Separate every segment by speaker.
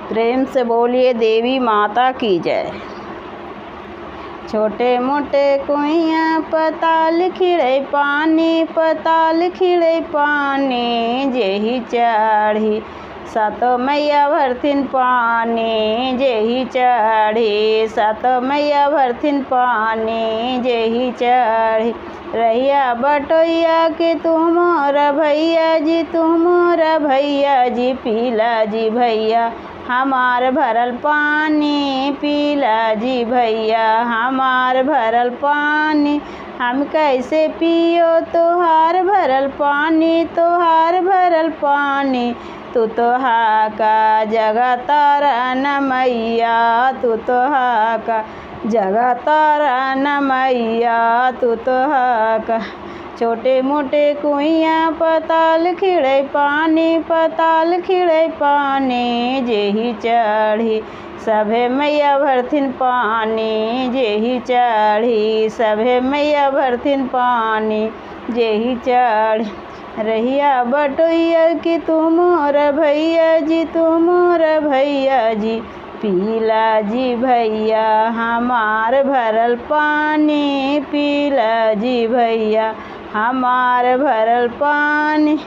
Speaker 1: प्रेम से बोलिए देवी माता की जय। छोटे मोटे कुइयाँ पताल खिड़े पानी, पताल खिड़े पानी, जेही चढ़ी सातो मैया भरथिन पानी, जेही चढ़ी सातो मैया भरथिन पानी, जेही चढ़ी। रैया बटोइया के तुमोरा भैया जी, तुमोरा भैया जी, पीला जी भैया हमार भरल पानी, पीला जी भैया हमार भरल पानी। हम कैसे पियो तोहार भरल पानी, तोहार भरल पानी। तू तो हाका जगह तारा न मैया, तू तो हाका जगह तारा न मैया, तू तो हाका। छोटे मोटे कुइयाँ पताल खिड़े पानी, पताल खिड़े पानी, जेही चढ़ी सभे मैया भरथिन पानी, जेही चढ़ी सभे मैया भरथिन पानी, जेही चढ़ी। रहिया बटोइया कि तुमोर भैया जी, तुमोर भैया जी, पीला जी भैया हमार भरल पानी, पीला जी भैया हमार भरल पानी।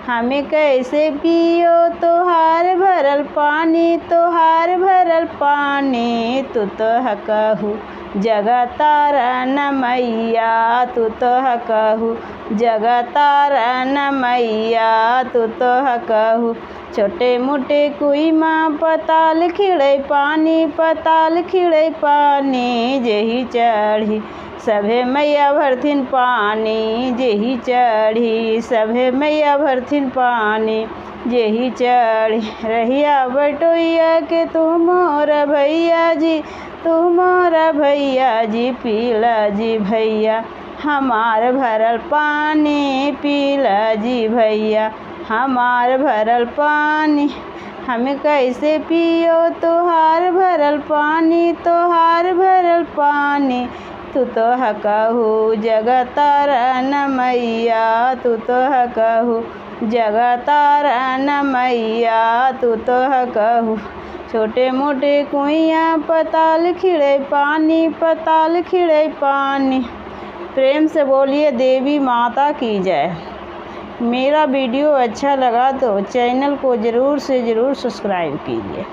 Speaker 1: हमें कैसे पियो तोहार भरल पानी, तोहार भरल पानी। तू तो हकहू जगह तारा न मैया, तू तो हकहू जगह तारा न मैया, तू तो हकहू। छोटे मोटे कुई माँ पताल खिड़े पानी, पताल खिड़े पानी, जेही चढ़ी सभे मैया भरथिन पानी, जेही चढ़ी सभे मैया भरथिन पानी, जेही चढ़ी। रहिया बटोइया के तुमोर भैया जी, तुमोर भैया जी, पीला जी भैया हमार भरल पानी, पीला जी भैया हमार भरल पानी। हमें कैसे पियो तोहार भरल पानी, तोहार भरल पानी। तू तो हकहू जगह तारा न मैया, तू तो हकहू जगह तारा न मैया, तू तो हकहू। छोटे मोटे कुइयाँ पताल खिड़े पानी, पताल खिड़े पानी। प्रेम से बोलिए देवी माता की जय। मेरा वीडियो अच्छा लगा तो चैनल को ज़रूर से ज़रूर सब्सक्राइब कीजिए।